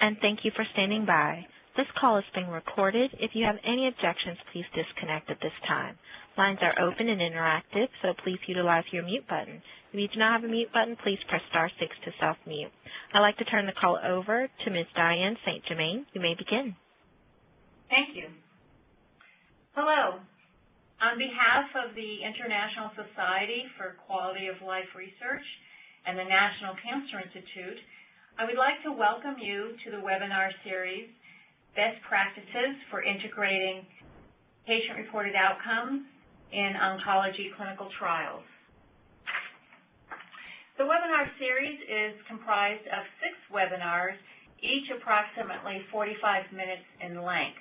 And thank you for standing by. This call is being recorded. If you have any objections, please disconnect at this time. Lines are open and interactive, so please utilize your mute button. If you do not have a mute button, please press *6 to self-mute. I'd like to turn the call over to Ms. Diane St. Germain. You may begin. Thank you. Hello. On behalf of the International Society for Quality of Life Research and the National Cancer Institute, I would like to welcome you to the webinar series, Best Practices for Integrating Patient-Reported Outcomes in Oncology Clinical Trials. The webinar series is comprised of 6 webinars, each approximately 45 minutes in length.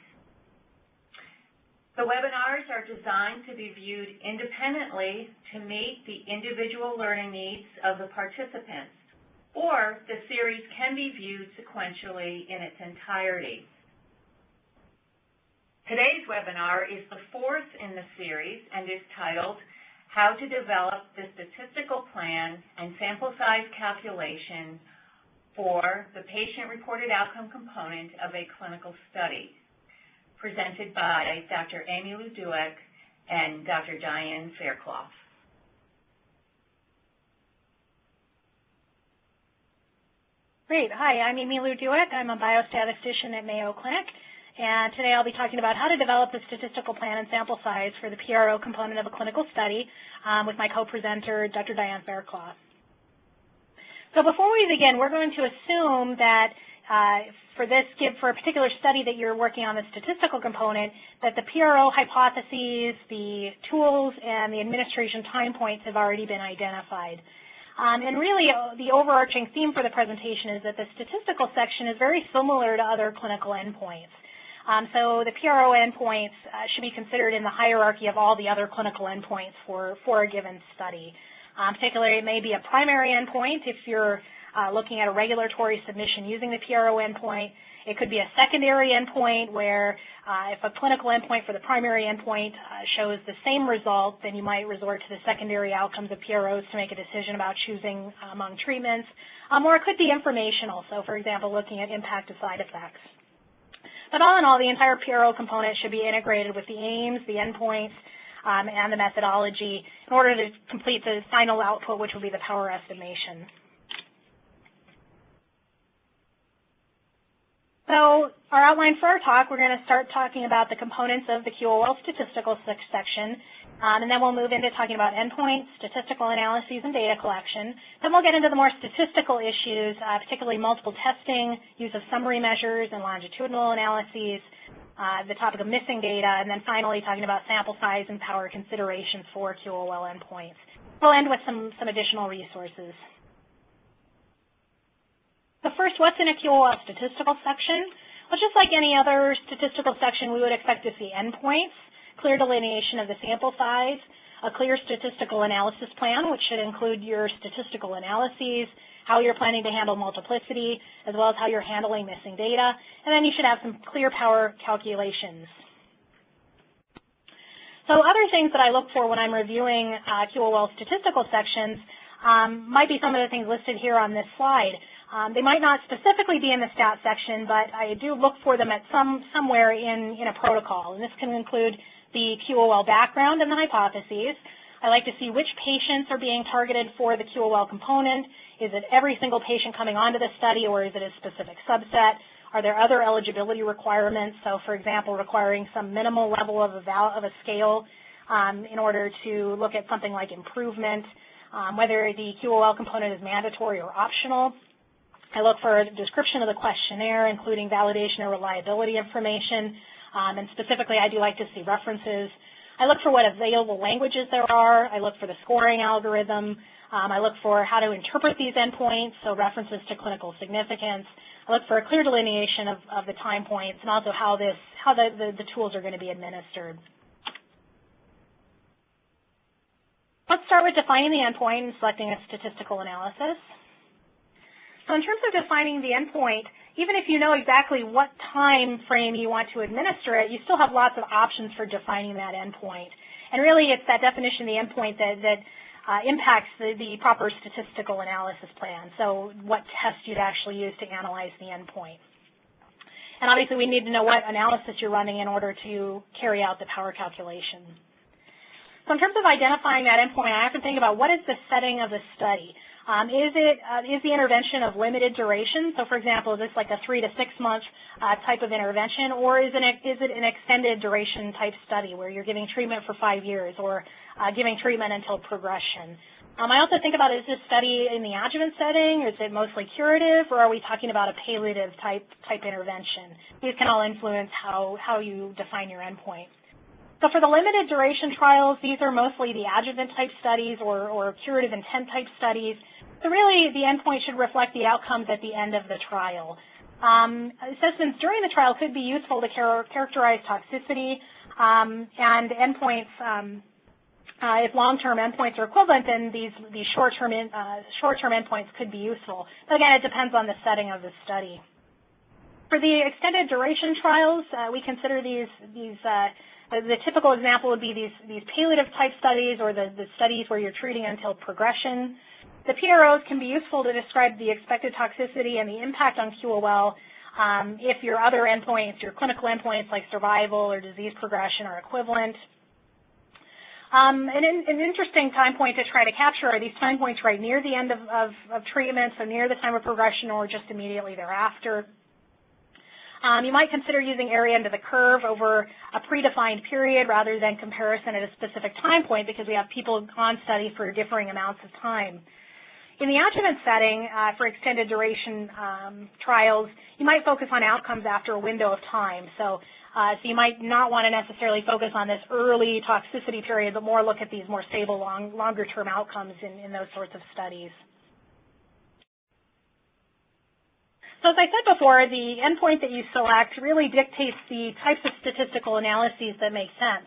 The webinars are designed to be viewed independently to meet the individual learning needs of the participants, or the series can be viewed sequentially in its entirety. Today's webinar is the 4th in the series and is titled, How to Develop the Statistical Plan and Sample Size Calculation for the Patient-Reported Outcome Component of a Clinical Study, presented by Dr. Amy Luduek and Dr. Diane Fairclough. Great. Hi, I'm Amy Luduek. I'm a biostatistician at Mayo Clinic, and today I'll be talking about how to develop a statistical plan and sample size for the PRO component of a clinical study with my co-presenter, Dr. Diane Fairclough. So before we begin, we're going to assume that for a particular study that you're working on the statistical component, that the PRO hypotheses, the tools, and the administration time points have already been identified. And really, the overarching theme for the presentation is that the statistical section is very similar to other clinical endpoints. So the PRO endpoints should be considered in the hierarchy of all the other clinical endpoints for a given study. Particularly, it may be a primary endpoint if you're looking at a regulatory submission using the PRO endpoint. It could be a secondary endpoint where if a clinical endpoint for the primary endpoint shows the same result, then you might resort to the secondary outcomes of PROs to make a decision about choosing among treatments. Or it could be informational, so for example, looking at impact of side effects. But all in all, the entire PRO component should be integrated with the aims, the endpoints, and the methodology in order to complete the final output, which will be the power estimation. So our outline for our talk, we're going to start talking about the components of the QOL statistical section, and then we'll move into talking about endpoints, statistical analyses, and data collection. Then we'll get into the more statistical issues, particularly multiple testing, use of summary measures and longitudinal analyses, the topic of missing data, and then finally talking about sample size and power considerations for QOL endpoints. We'll end with some additional resources. So first, what's in a QOL statistical section? Well, just like any other statistical section, we would expect to see endpoints, clear delineation of the sample size, a clear statistical analysis plan, which should include your statistical analyses, how you're planning to handle multiplicity, as well as how you're handling missing data, and then you should have some clear power calculations. So other things that I look for when I'm reviewing QOL statistical sections might be some of the things listed here on this slide. They might not specifically be in the stat section, but I do look for them at somewhere in a protocol. And this can include the QOL background and the hypotheses. I like to see which patients are being targeted for the QOL component. Is it every single patient coming onto the study, or is it a specific subset? Are there other eligibility requirements? So, for example, requiring some minimal level of a scale in order to look at something like improvement, whether the QOL component is mandatory or optional. I look for a description of the questionnaire, including validation or reliability information, and specifically I do like to see references. I look for what available languages there are. I look for the scoring algorithm. I look for how to interpret these endpoints, so references to clinical significance. I look for a clear delineation of the time points and also how the tools are going to be administered. Let's start with defining the endpoint and selecting a statistical analysis. So in terms of defining the endpoint, even if you know exactly what time frame you want to administer it, you still have lots of options for defining that endpoint. And really, it's that definition of the endpoint that impacts the proper statistical analysis plan, so what test you'd actually use to analyze the endpoint. And obviously, we need to know what analysis you're running in order to carry out the power calculation. So in terms of identifying that endpoint, I have to think about what is the setting of the study. Is the intervention of limited duration? So for example, is this like a 3 to 6 month type of intervention, or is it an extended duration type study where you're giving treatment for 5 years or giving treatment until progression? I also think about, is this study in the adjuvant setting, or is it mostly curative, or are we talking about a palliative type intervention? These can all influence how you define your endpoint. So for the limited duration trials, these are mostly the adjuvant type studies or curative intent type studies. So really, the endpoint should reflect the outcomes at the end of the trial. Assessments during the trial could be useful to characterize toxicity and endpoints. If long-term endpoints are equivalent, then these short-term endpoints could be useful. But again, it depends on the setting of the study. For the extended duration trials, we consider the typical example would be these palliative type studies or the studies where you're treating until progression. The PROs can be useful to describe the expected toxicity and the impact on QOL if your other endpoints, your clinical endpoints like survival or disease progression are equivalent. An interesting time point to try to capture are these time points right near the end of treatment, so near the time of progression or just immediately thereafter. You might consider using area under the curve over a predefined period rather than comparison at a specific time point because we have people on study for differing amounts of time. In the adjuvant setting, for extended duration trials, you might focus on outcomes after a window of time. So you might not want to necessarily focus on this early toxicity period, but more look at these more stable, longer-term outcomes in those sorts of studies. So as I said before, the endpoint that you select really dictates the types of statistical analyses that make sense.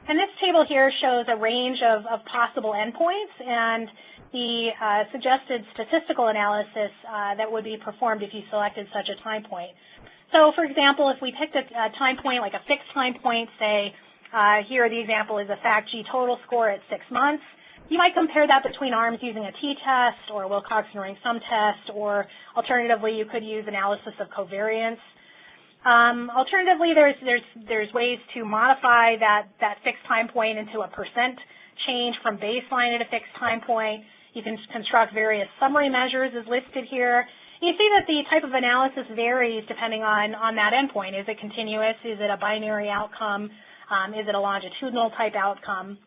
And this table here shows a range of possible endpoints and the suggested statistical analysis that would be performed if you selected such a time point. So for example, if we picked a time point, like a fixed time point, say here the example is a FACT-G total score at 6 months, you might compare that between arms using a t-test or Wilcoxon-Ring sum test, or alternatively, you could use analysis of covariance. Alternatively, there's ways to modify that fixed time point into a percent change from baseline at a fixed time point. You can construct various summary measures as listed here. You see that the type of analysis varies depending on that endpoint. Is it continuous? Is it a binary outcome? Is it a longitudinal type outcome?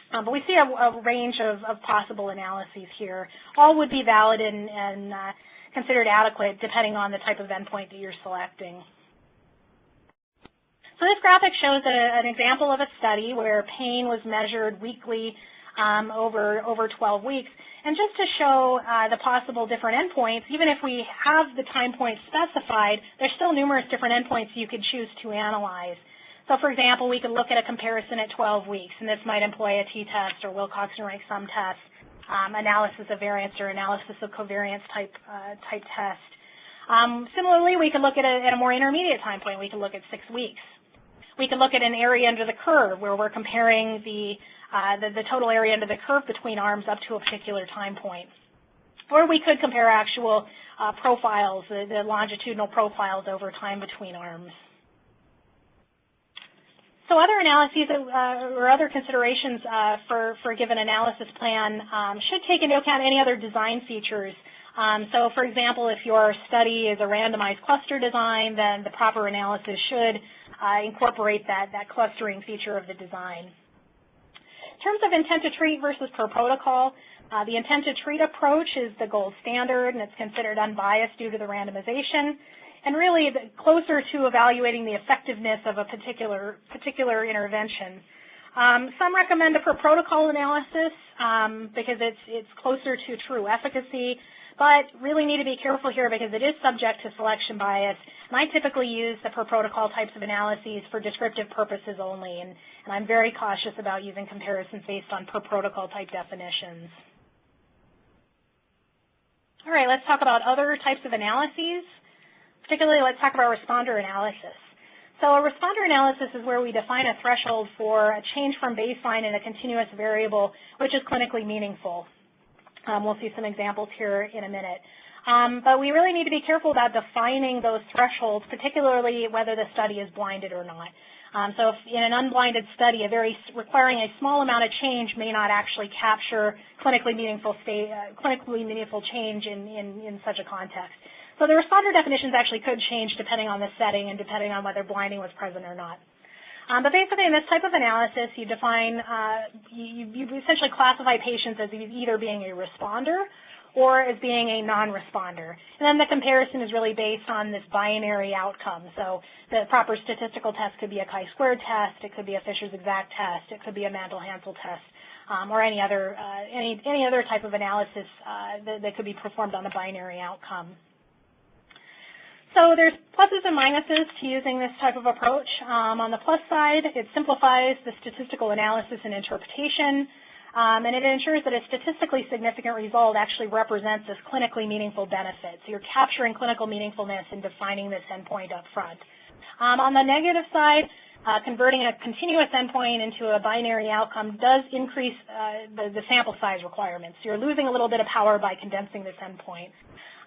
But we see a range of possible analyses here. All would be valid and considered adequate depending on the type of endpoint that you're selecting. So this graphic shows an example of a study where pain was measured weekly over 12 weeks. And just to show the possible different endpoints, even if we have the time points specified, there's still numerous different endpoints you could choose to analyze. So for example, we could look at a comparison at 12 weeks, and this might employ a t-test or Wilcoxon-Ring sum test, analysis of variance or analysis of covariance type test. Similarly, we could look at a more intermediate time point. We could look at 6 weeks. We could look at an area under the curve where we're comparing the total area under the curve between arms up to a particular time point. Or we could compare actual profiles, the longitudinal profiles over time between arms. So other analyses or other considerations for a given analysis plan should take into account any other design features. So for example, if your study is a randomized cluster design, then the proper analysis should incorporate that clustering feature of the design. In terms of intent to treat versus per protocol, the intent to treat approach is the gold standard, and it's considered unbiased due to the randomization, and really closer to evaluating the effectiveness of a particular intervention. Some recommend a per protocol analysis because it's closer to true efficacy, but really need to be careful here because it is subject to selection bias. And I typically use the per protocol types of analyses for descriptive purposes only, and I'm very cautious about using comparisons based on per protocol type definitions. All right, let's talk about other types of analyses. Particularly, let's talk about responder analysis. So a responder analysis is where we define a threshold for a change from baseline in a continuous variable, which is clinically meaningful. We'll see some examples here in a minute. But we really need to be careful about defining those thresholds, particularly whether the study is blinded or not. So if in an unblinded study, requiring a small amount of change may not actually capture clinically meaningful change in such a context. So the responder definitions actually could change depending on the setting and depending on whether blinding was present or not. But basically, in this type of analysis, you define, you essentially classify patients as either being a responder or as being a non-responder. And then the comparison is really based on this binary outcome. So the proper statistical test could be a chi-squared test, it could be a Fisher's exact test, it could be a Mantel-Hansel test, or any other type of analysis that could be performed on a binary outcome. So there's pluses and minuses to using this type of approach. On the plus side, it simplifies the statistical analysis and interpretation, and it ensures that a statistically significant result actually represents this clinically meaningful benefit. So you're capturing clinical meaningfulness and defining this endpoint up front. On the negative side, converting a continuous endpoint into a binary outcome does increase the sample size requirements. So you're losing a little bit of power by condensing this endpoint.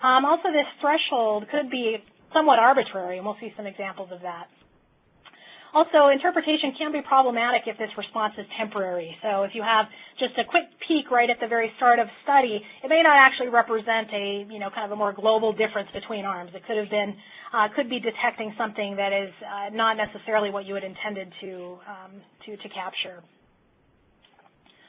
Also, this threshold could be somewhat arbitrary, and we'll see some examples of that. Also, interpretation can be problematic if this response is temporary. So if you have just a quick peak right at the very start of study, it may not actually represent a, kind of a more global difference between arms. It could have been, could be detecting something that is not necessarily what you had intended to capture.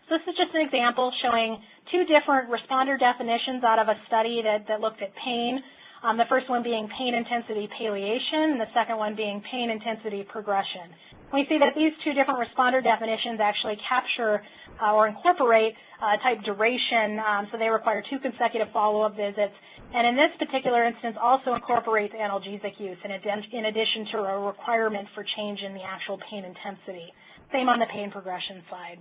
So this is just an example showing two different responder definitions out of a study that looked at pain. The first one being pain intensity palliation, and the second one being pain intensity progression. We see that these two different responder definitions actually capture or incorporate type duration, so they require 2 consecutive follow-up visits, and in this particular instance also incorporates analgesic use in addition to a requirement for change in the actual pain intensity. Same on the pain progression side.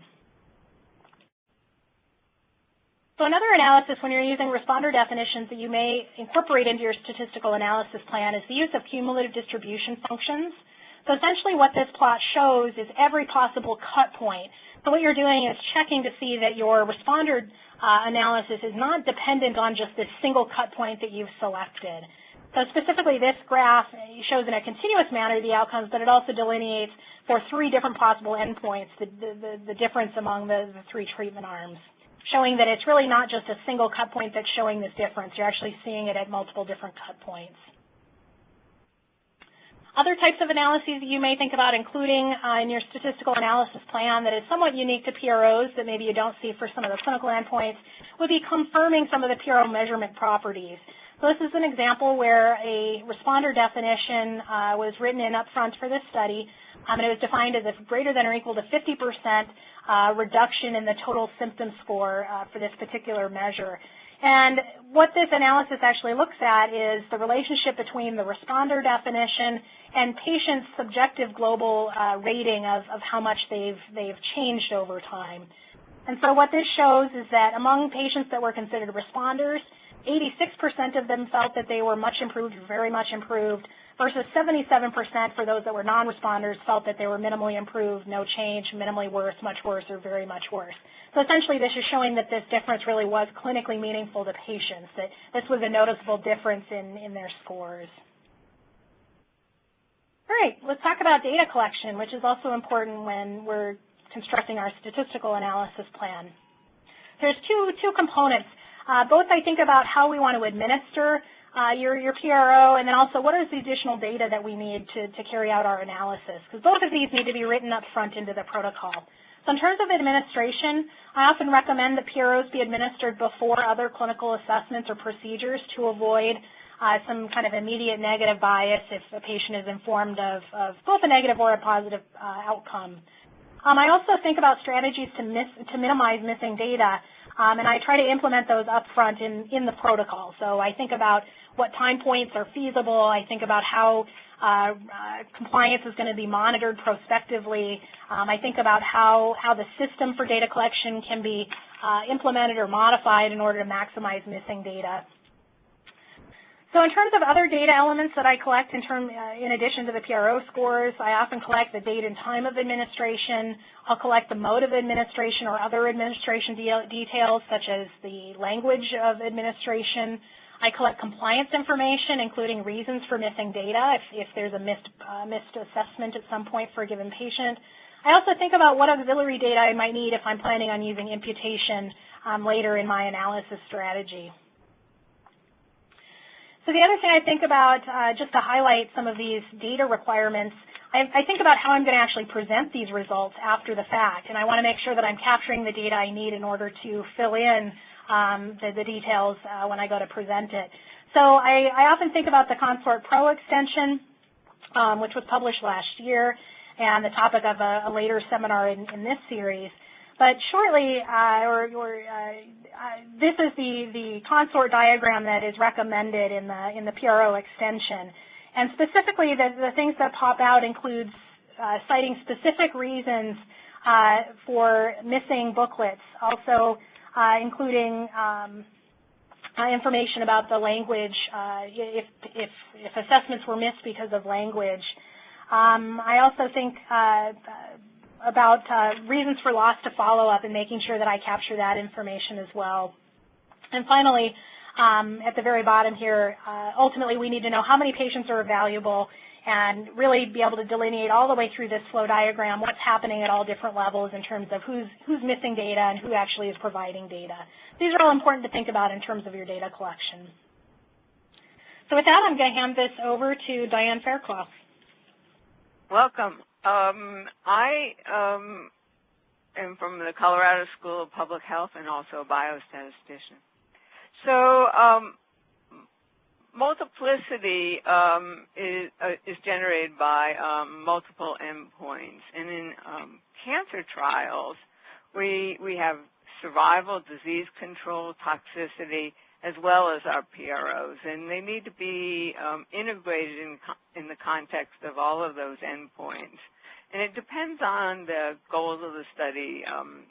So another analysis when you're using responder definitions that you may incorporate into your statistical analysis plan is the use of cumulative distribution functions. So essentially what this plot shows is every possible cut point. So what you're doing is checking to see that your responder analysis is not dependent on just this single cut point that you've selected. So specifically this graph shows in a continuous manner the outcomes, but it also delineates for 3 different possible endpoints the difference among the 3 treatment arms, showing that it's really not just a single cut point that's showing this difference. You're actually seeing it at multiple different cut points. Other types of analyses that you may think about including in your statistical analysis plan that is somewhat unique to PROs that maybe you don't see for some of the clinical endpoints would be confirming some of the PRO measurement properties. So this is an example where a responder definition was written in up front for this study, and it was defined as if greater than or equal to 50% reduction in the total symptom score for this particular measure. And what this analysis actually looks at is the relationship between the responder definition and patients' subjective global rating of how much they've changed over time. And so what this shows is that among patients that were considered responders, 86% of them felt that they were much improved, very much improved, versus 77% for those that were non-responders felt that they were minimally improved, no change, minimally worse, much worse, or very much worse. So essentially this is showing that this difference really was clinically meaningful to patients, that this was a noticeable difference in their scores. All right, let's talk about data collection, which is also important when we're constructing our statistical analysis plan. There's two components. Both I think about how we want to administer your PRO, and then also what is the additional data that we need to carry out our analysis, because both of these need to be written up front into the protocol. So in terms of administration, I often recommend that PROs be administered before other clinical assessments or procedures to avoid some kind of immediate negative bias if a patient is informed of both a negative or a positive outcome. I also think about strategies to minimize missing data, and I try to implement those up front in the protocol. So I think about what time points are feasible. I think about how compliance is going to be monitored prospectively. I think about how the system for data collection can be implemented or modified in order to maximize missing data. So in terms of other data elements that I collect in addition to the PRO scores, I often collect the date and time of administration. I'll collect the mode of administration or other administration details, such as the language of administration. I collect compliance information, including reasons for missing data, if there's a missed assessment at some point for a given patient. I also think about what auxiliary data I might need if I'm planning on using imputation later in my analysis strategy. So the other thing I think about, just to highlight some of these data requirements, I think about how I'm going to actually present these results after the fact, and I want to make sure that I'm capturing the data I need in order to fill in the details when I go to present it. So I often think about the Consort Pro extension, which was published last year, and the topic of a later seminar in this series. But shortly, this is the consort diagram that is recommended in the PRO extension. And specifically, the things that pop out includes citing specific reasons for missing booklets, also including information about the language, if assessments were missed because of language. I also think about reasons for loss to follow-up and making sure that I capture that information as well. And finally, at the very bottom here, ultimately we need to know how many patients are evaluable and really be able to delineate all the way through this flow diagram what's happening at all different levels in terms of who's missing data and who actually is providing data. These are all important to think about in terms of your data collection. So with that, I'm going to hand this over to Diane Fairclough. Welcome. I am from the Colorado School of Public Health and also a biostatistician. So multiplicity is generated by multiple endpoints. And in cancer trials, we have survival, disease control, toxicity, as well as our PROs. And they need to be integrated in the context of all of those endpoints. And it depends on the goals of the study,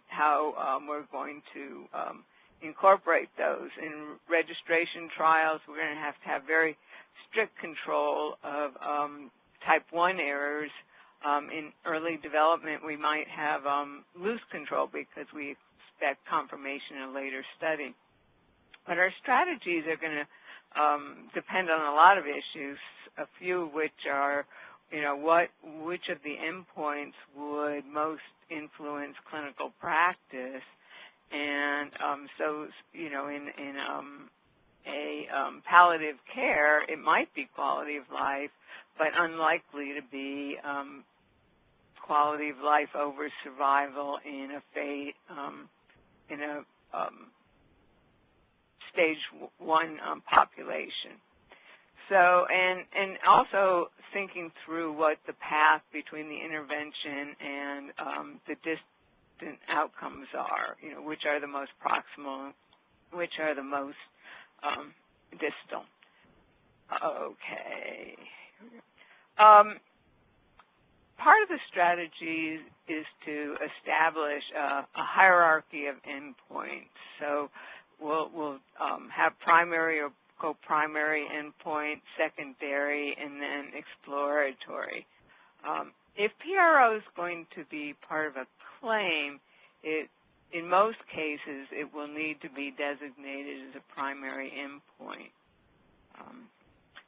how we're going to incorporate those. In registration trials, we're going to have very strict control of type 1 errors. In early development, we might have loose control because we expect confirmation in a later study. But our strategies are going to depend on a lot of issues, a few of which are, which of the endpoints would most influence clinical practice. And so, in a palliative care, it might be quality of life, but unlikely to be quality of life over survival in a stage 1 population. So, and also thinking through what the path between the intervention and the distant outcomes are, which are the most proximal, which are the most distal. Okay. Part of the strategy is to establish a hierarchy of endpoints. So we'll have primary or co-primary endpoint, secondary, and then exploratory. If PRO is going to be part of a claim, in most cases, it will need to be designated as a primary endpoint.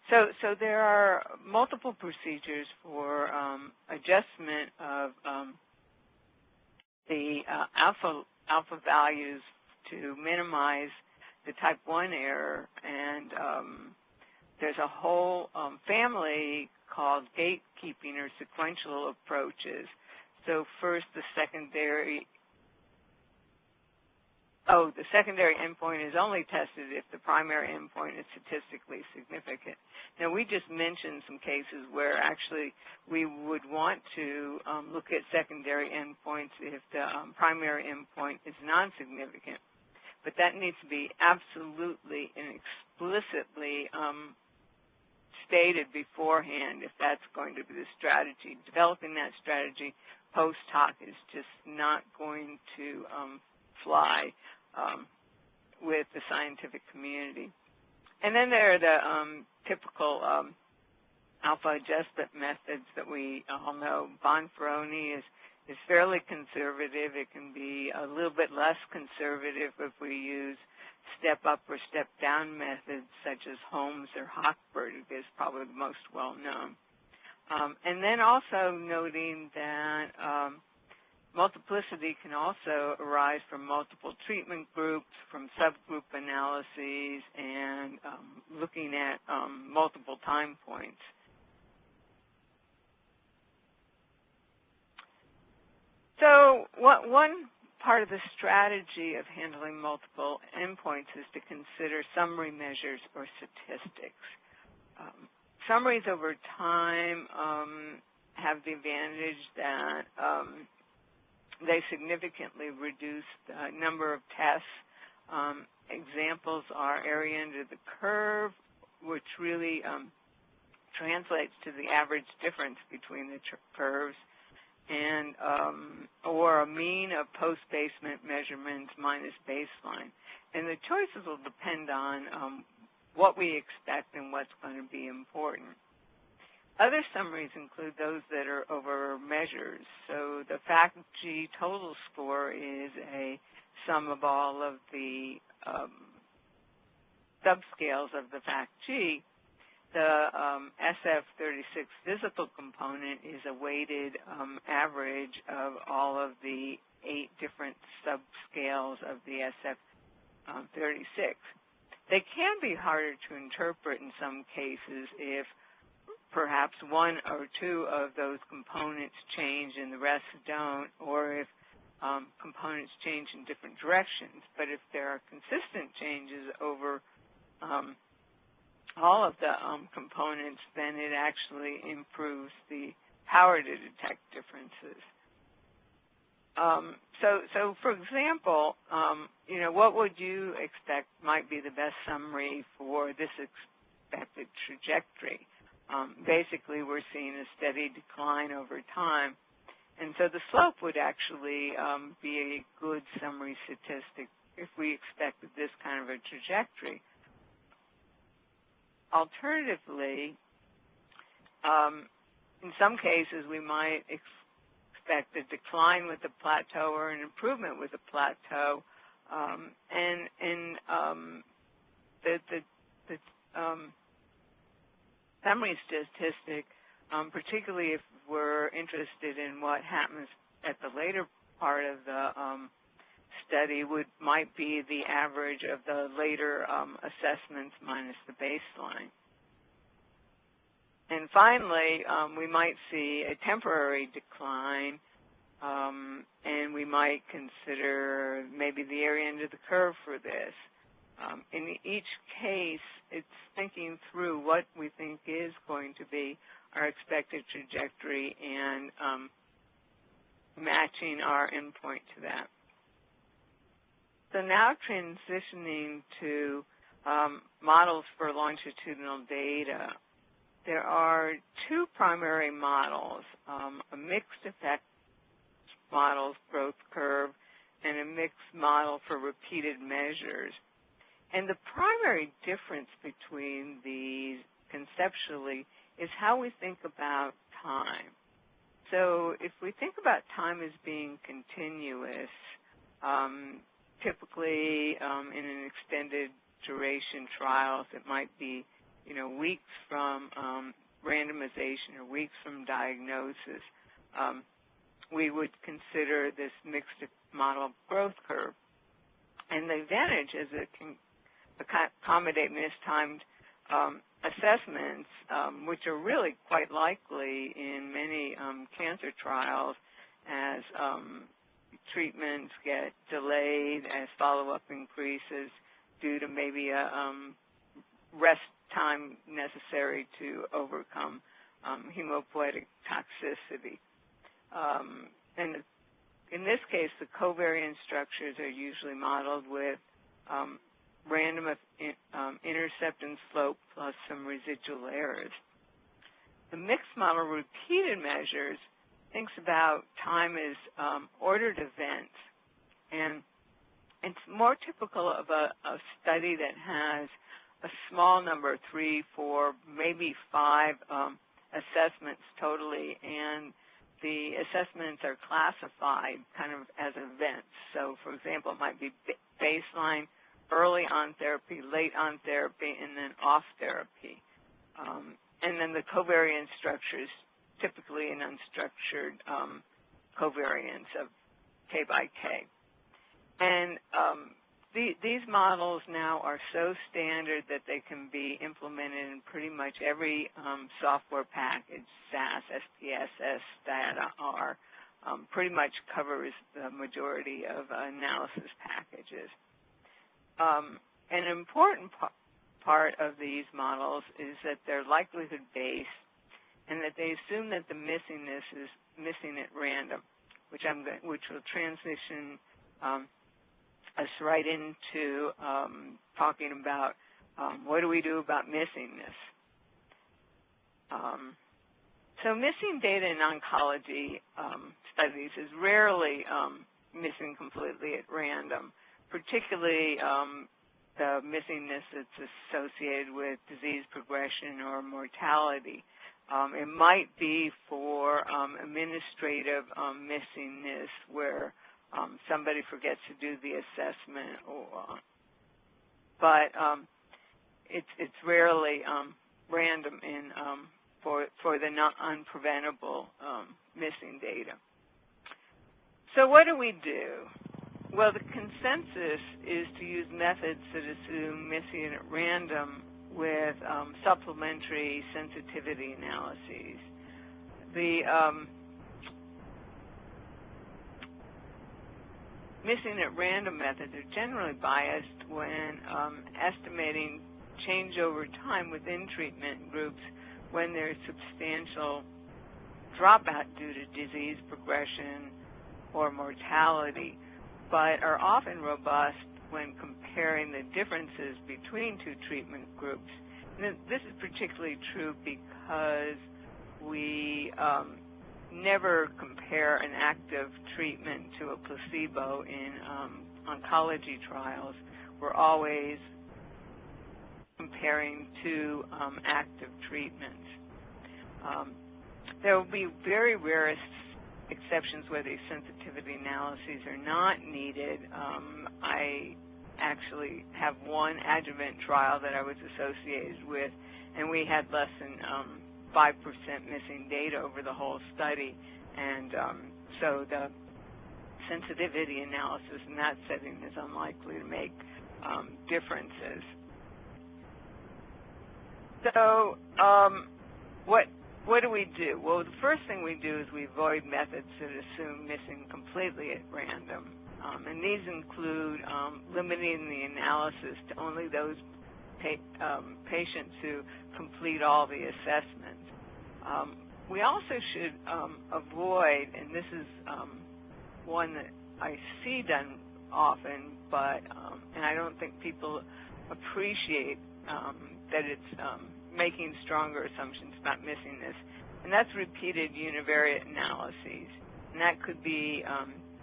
So there are multiple procedures for adjustment of the alpha values to minimize the type 1 error, and there's a whole family called gatekeeping or sequential approaches. So first, the secondary endpoint is only tested if the primary endpoint is statistically significant. Now, we just mentioned some cases where actually we would want to look at secondary endpoints if the primary endpoint is non-significant. But that needs to be absolutely and explicitly stated beforehand if that's going to be the strategy. Developing that strategy post hoc is just not going to fly with the scientific community. And then there are the typical alpha adjustment methods that we all know. Bonferroni is fairly conservative. It can be a little bit less conservative if we use step-up or step-down methods such as Holmes or Hochberg is probably the most well-known. And then also noting that multiplicity can also arise from multiple treatment groups, from subgroup analyses, and looking at multiple time points. So one part of the strategy of handling multiple endpoints is to consider summary measures or statistics. Summaries over time have the advantage that they significantly reduce the number of tests. Examples are area under the curve, which really translates to the average difference between the curves, and or a mean of post-basement measurements minus baseline. And the choices will depend on what we expect and what's going to be important. Other summaries include those that are over measures. So the FACT-G total score is a sum of all of the subscales of the FACT-G. The SF-36 physical component is a weighted average of all of the 8 different subscales of the SF-36. They can be harder to interpret in some cases if perhaps 1 or 2 of those components change and the rest don't, or if components change in different directions. But if there are consistent changes over all of the components, then it actually improves the power to detect differences. So for example, what would you expect might be the best summary for this expected trajectory? Basically, we're seeing a steady decline over time, and so the slope would actually be a good summary statistic if we expected this kind of a trajectory. Alternatively, in some cases, we might expect a decline with the plateau or an improvement with the plateau, the summary statistic, particularly if we're interested in what happens at the later part of the study, might be the average of the later assessments minus the baseline. And finally, we might see a temporary decline, and we might consider maybe the area under the curve for this. In each case, it's thinking through what we think is going to be our expected trajectory and matching our endpoint to that. So now transitioning to models for longitudinal data. There are 2 primary models, a mixed effect model growth curve and a mixed model for repeated measures. And the primary difference between these conceptually is how we think about time. So if we think about time as being continuous, typically in an extended duration trials, it might be weeks from randomization or weeks from diagnosis. We would consider this mixed model growth curve. And the advantage is it can accommodate mistimed assessments, which are really quite likely in many cancer trials as treatments get delayed, as follow-up increases due to maybe a rest time necessary to overcome hemopoietic toxicity. And in this case, the covariance structures are usually modeled with random intercept and slope plus some residual errors. The mixed model repeated measures thinks about time as ordered events, and it's more typical of a study that has a small number, 3, 4, maybe 5 assessments totally, and the assessments are classified kind of as events. So, for example, it might be baseline, early on therapy, late on therapy, and then off therapy. And then the covariance structure is typically an unstructured covariance of K by K. And these models now are so standard that they can be implemented in pretty much every software package, SAS, SPSS, Stata, R, pretty much covers the majority of analysis packages. An important part of these models is that they're likelihood-based and that they assume that the missingness is missing at random, which will transition us right into talking about what do we do about missingness. So missing data in oncology studies is rarely missing completely at random, particularly the missingness that's associated with disease progression or mortality. It might be for administrative missingness where somebody forgets to do the assessment, but it's rarely random in for the unpreventable missing data. So what do we do? Well, the consensus is to use methods that assume missing at random with supplementary sensitivity analyses. The missing at random methods are generally biased when estimating change over time within treatment groups when there's substantial dropout due to disease progression or mortality, but are often robust when comparing the differences between two treatment groups. And this is particularly true because we never compare an active treatment to a placebo in oncology trials. We're always comparing two active treatments. There will be very rare exceptions where these sensitivity analyses are not needed. I actually have one adjuvant trial that I was associated with, and we had less than 5% missing data over the whole study, and so the sensitivity analysis in that setting is unlikely to make differences. So what do we do? Well, the first thing we do is we avoid methods that assume missing completely at random. And these include limiting the analysis to only those patients who complete all the assessments. We also should avoid, and this is one that I see done often, but and I don't think people appreciate that it's making stronger assumptions about missingness, and that's repeated univariate analyses. And that could be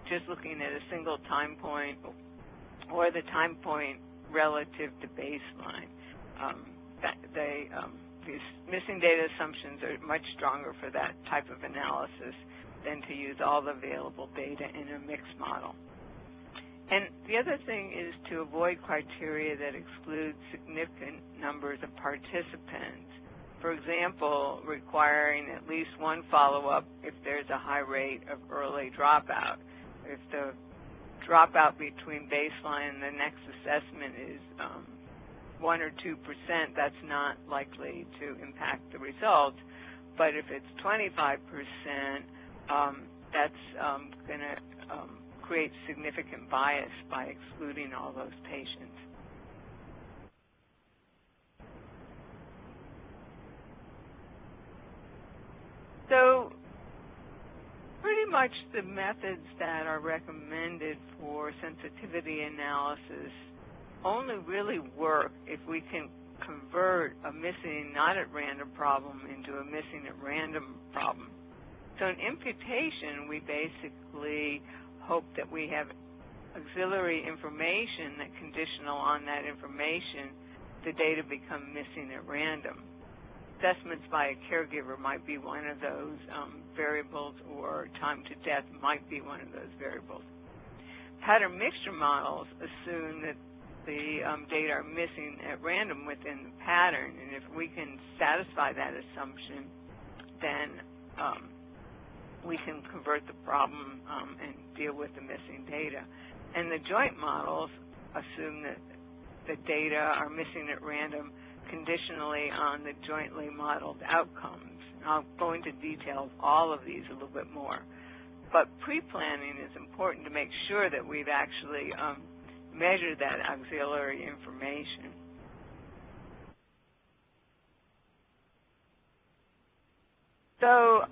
just looking at a single time point or the time point relative to baseline. These missing data assumptions are much stronger for that type of analysis than to use all the available data in a mixed model. And the other thing is to avoid criteria that exclude significant numbers of participants. For example, requiring at least one follow-up if there's a high rate of early dropout. If the dropout between baseline and the next assessment is 1 or 2%, that's not likely to impact the results. But if it's 25%, that's going to create significant bias by excluding all those patients. So pretty much the methods that are recommended for sensitivity analysis only really work if we can convert a missing not at random problem into a missing at random problem. So in imputation, we basically hope that we have auxiliary information that, conditional on that information, the data become missing at random. Assessments by a caregiver might be one of those variables, or time to death might be one of those variables. Pattern mixture models assume that the data are missing at random within the pattern, and if we can satisfy that assumption, then we can convert the problem and deal with the missing data. And the joint models assume that the data are missing at random conditionally on the jointly modeled outcomes. And I'll go into detail of all of these a little bit more. But pre-planning is important to make sure that we've actually measured that auxiliary information. So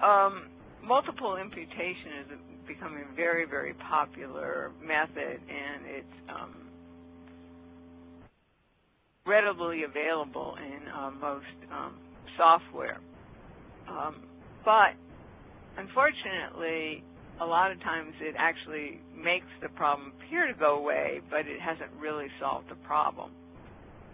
multiple imputation is becoming a very, very popular method, and it's readily available in most software. But unfortunately, a lot of times it actually makes the problem appear to go away, but it hasn't really solved the problem.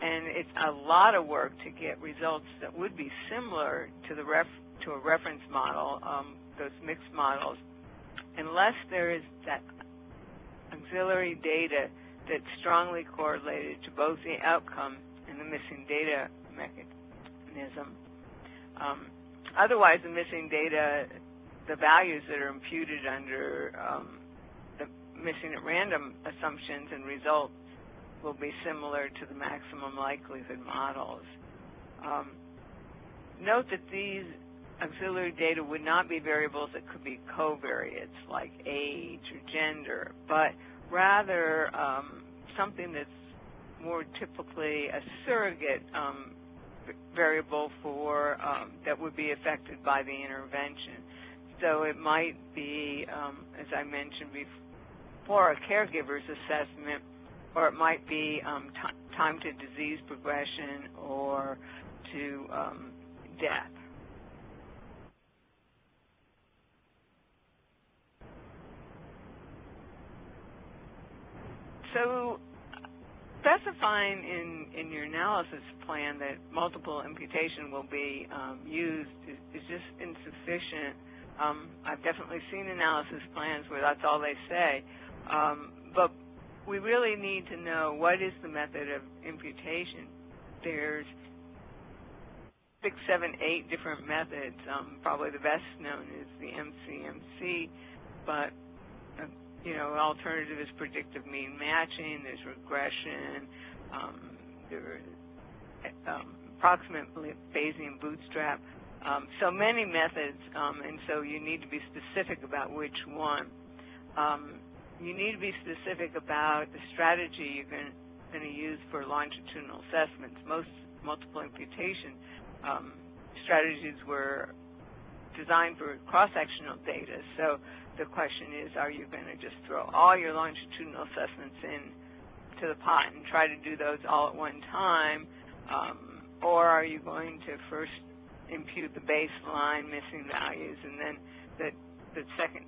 And it's a lot of work to get results that would be similar to a reference model, those mixed models, unless there is that auxiliary data that's strongly correlated to both the outcome and the missing data mechanism. Otherwise, the missing data, the values that are imputed under the missing at random assumptions and results will be similar to the maximum likelihood models. Note that these auxiliary data would not be variables that could be covariates like age or gender, but rather something that's more typically a surrogate variable for that would be affected by the intervention. So it might be, as I mentioned before, a caregiver's assessment, or it might be time to disease progression or to death. So specifying in your analysis plan that multiple imputation will be used is just insufficient. I've definitely seen analysis plans where that's all they say, but we really need to know what is the method of imputation. There's 6, 7, 8 different methods. Probably the best known is the MCMC, but you know, alternative is predictive mean matching. There's regression. There's approximate Bayesian bootstrap. So many methods, and so you need to be specific about which one. You need to be specific about the strategy you're going to use for longitudinal assessments. Most multiple imputation strategies were designed for cross-sectional data. So the question is, are you going to just throw all your longitudinal assessments into the pot and try to do those all at one time, or are you going to first impute the baseline missing values and then the second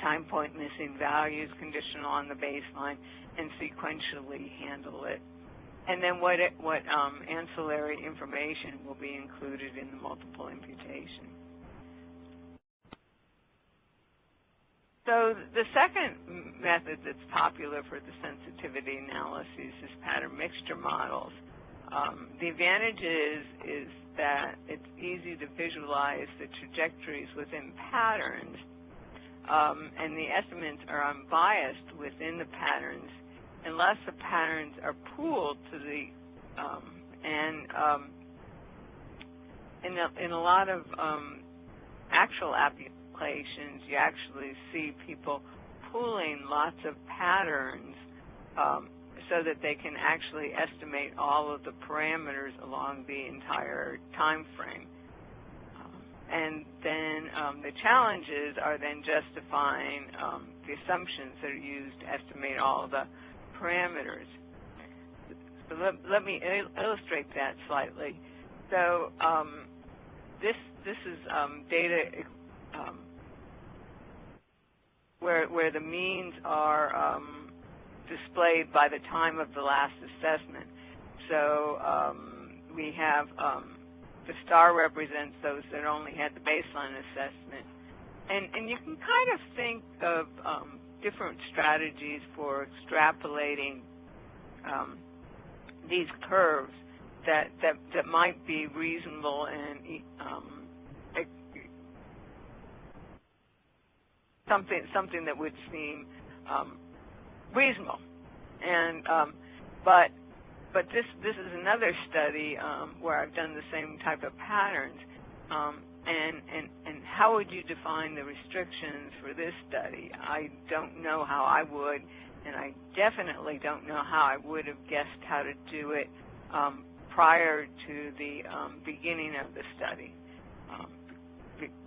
time point missing values conditional on the baseline and sequentially handle it? And then what ancillary information will be included in the multiple imputation? So the second method that's popular for the sensitivity analysis is pattern mixture models. The advantage is that it's easy to visualize the trajectories within patterns, and the estimates are unbiased within the patterns unless the patterns are pooled to the in a lot of actual applications, you actually see people pooling lots of patterns so that they can actually estimate all of the parameters along the entire time frame. And then the challenges are then justifying the assumptions that are used to estimate all the parameters. So let me illustrate that slightly. So this is data where the means are displayed by the time of the last assessment. So we have the star represents those that only had the baseline assessment. And you can kind of think of different strategies for extrapolating these curves that might be reasonable and something that would seem reasonable. And but this is another study where I've done the same type of patterns. And how would you define the restrictions for this study? I don't know how I would, and I definitely don't know how I would have guessed how to do it prior to the beginning of the study,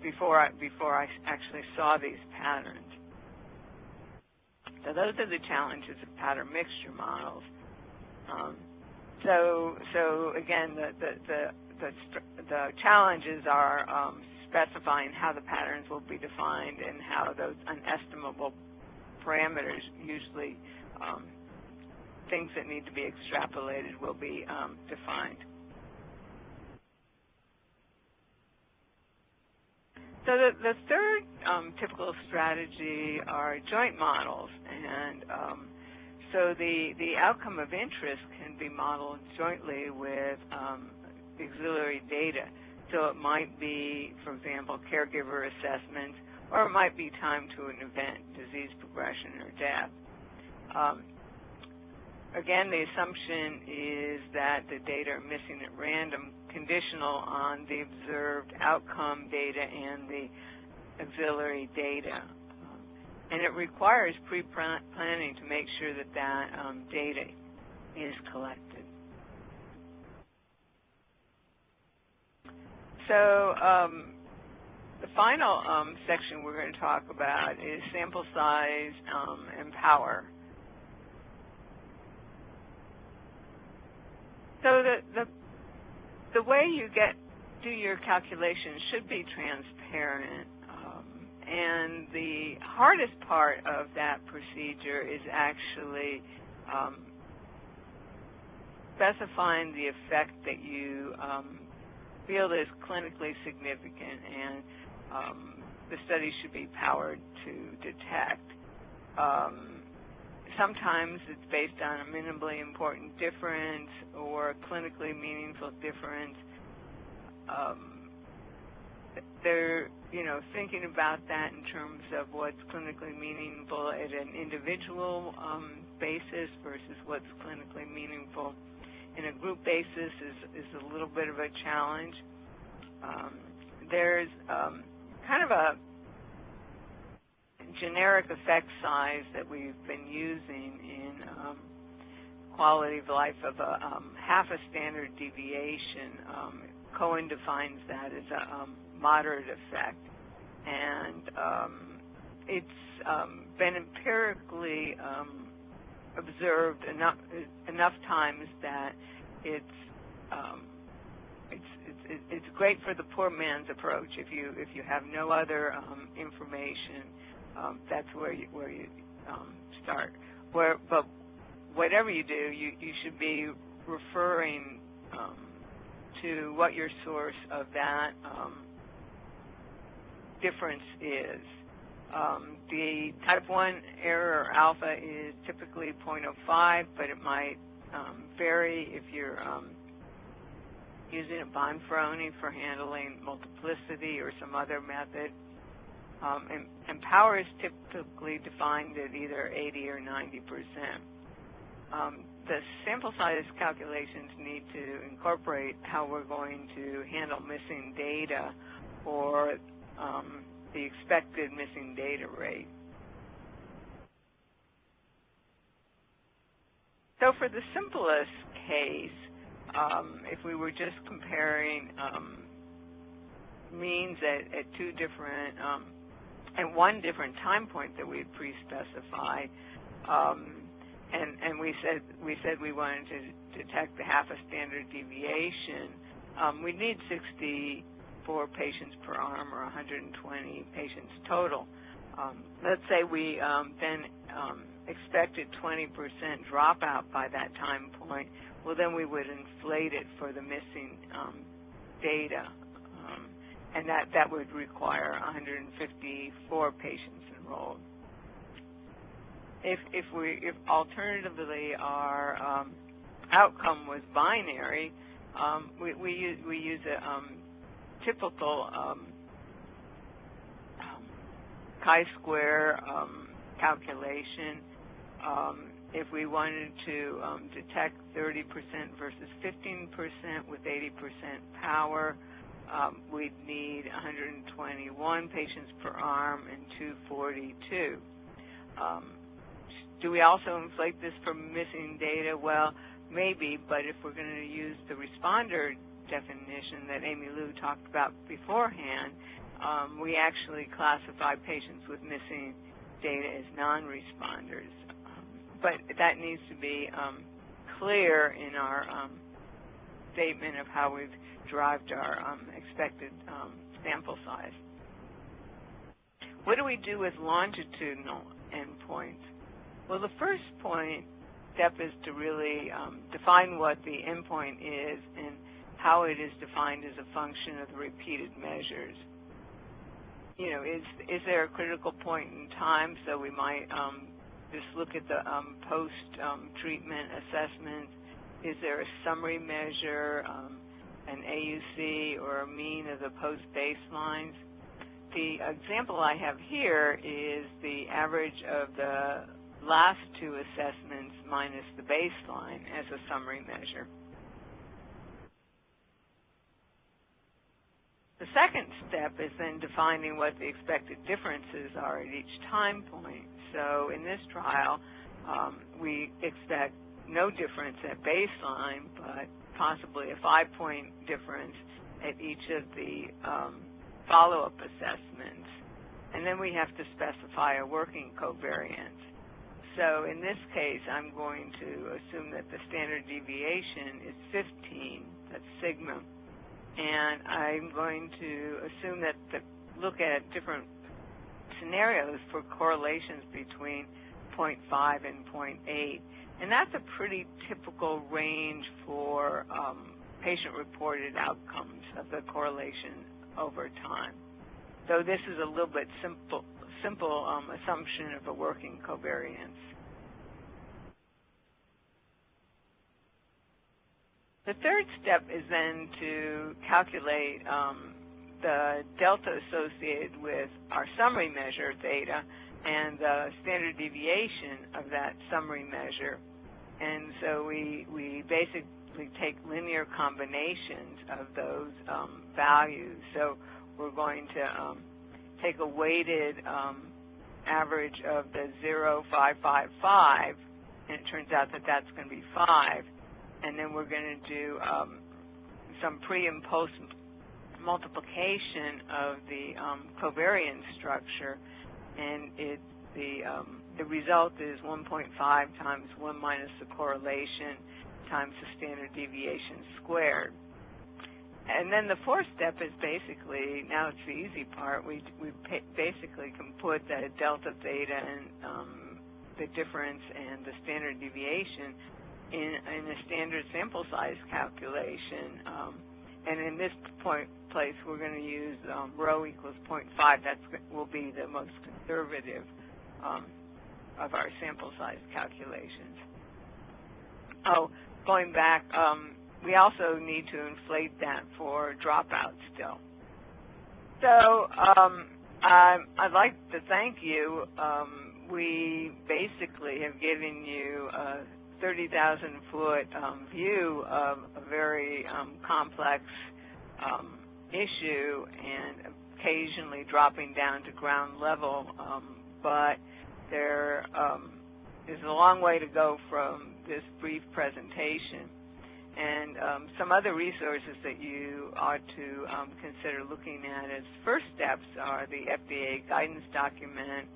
before I actually saw these patterns. So those are the challenges of pattern mixture models. So again, the challenges are specifying how the patterns will be defined and how those unestimable parameters, usually things that need to be extrapolated, will be defined. So the third typical strategy are joint models, and so the outcome of interest can be modeled jointly with auxiliary data. So it might be, for example, caregiver assessments, or it might be time to an event, disease progression, or death. Again, the assumption is that the data are missing at random, conditional on the observed outcome data and the auxiliary data. And it requires pre-planning to make sure that that data is collected. So the final section we're going to talk about is sample size and power. So the way you do your calculations should be transparent, and the hardest part of that procedure is actually specifying the effect that you feel is clinically significant, and the study should be powered to detect. Sometimes it's based on a minimally important difference or a clinically meaningful difference. They're, thinking about that in terms of what's clinically meaningful at an individual basis versus what's clinically meaningful in a group basis is a little bit of a challenge. There's kind of a generic effect size that we've been using in quality of life of half a standard deviation. Cohen defines that as a moderate effect, and it's been empirically observed enough times that it's great for the poor man's approach. If you have no other information, that's where you start. But whatever you do, you should be referring to what your source of that difference is. The type 1 error alpha is typically 0.05, but it might vary if you're using a Bonferroni for handling multiplicity or some other method. And power is typically defined at either 80 or 90%. The sample size calculations need to incorporate how we're going to handle missing data or the expected missing data rate. So for the simplest case, if we were just comparing means at two different at one different time point that we had pre-specified, and we said we wanted to detect the half a standard deviation, we need 64 patients per arm or 120 patients total. Let's say we then expected 20% dropout by that time point. well, then we would inflate it for the missing data, and that would require 154 patients enrolled. If alternatively our outcome was binary, we use a typical chi-square calculation. If we wanted to detect 30% versus 15% with 80% power, we'd need 121 patients per arm and 242. Do we also inflate this for missing data? Well, maybe, but if we're going to use the responder definition that Amy Lou talked about beforehand, we actually classify patients with missing data as non-responders. But that needs to be clear in our statement of how we've derived our expected sample size. What do we do with longitudinal endpoints? Well, the first step is to really define what the endpoint is and how it is defined as a function of the repeated measures. You know, is there a critical point in time? So we might just look at the post-treatment assessment. Is there a summary measure, an AUC, or a mean of the post-baselines? The example I have here is the average of the last two assessments minus the baseline as a summary measure. The second step is then defining what the expected differences are at each time point. So in this trial, we expect no difference at baseline, but possibly a 5-point difference at each of the follow-up assessments. And then we have to specify a working covariance. So in this case, I'm going to assume that the standard deviation is 15, that's sigma. And I'm going to assume that look at different scenarios for correlations between 0.5 and 0.8. And that's a pretty typical range for patient-reported outcomes of the correlation over time. So this is a little bit simple assumption of a working covariance. The third step is then to calculate the delta associated with our summary measure data and the standard deviation of that summary measure. And so we basically take linear combinations of those values. So we're going to take a weighted average of the 0, 5, 5, 5, and it turns out that that's going to be 5. And then we're going to do some pre and post multiplication of the covariance structure, and the result is 1.5 times 1 minus the correlation times the standard deviation squared. And then the fourth step is basically, now it's the easy part, we basically can put the delta theta and the difference and the standard deviation in a standard sample size calculation. And in this place, we're going to use rho equals 0.5. That will be the most conservative of our sample size calculations. Oh, going back, we also need to inflate that for dropouts still. So I'd like to thank you. We basically have given you a 30,000-foot view of a very complex issue, and occasionally dropping down to ground level, but there is a long way to go from this brief presentation. And some other resources that you ought to consider looking at as first steps are the FDA guidance document,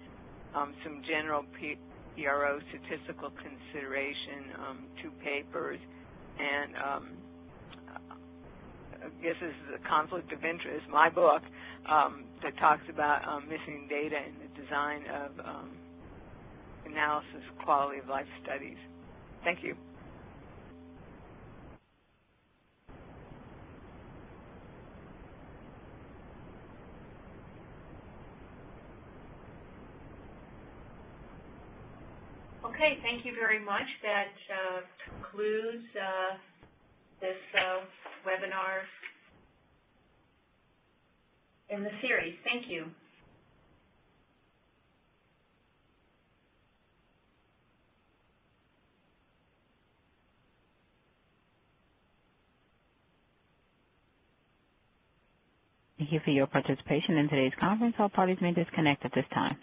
some general PRO statistical consideration, 2 papers, and I guess this is a conflict of interest, my book, that talks about missing data in the design of analysis quality of life studies. Thank you. Okay, thank you very much. That concludes this webinar in the series. Thank you. Thank you for your participation in today's conference. All parties may disconnect at this time.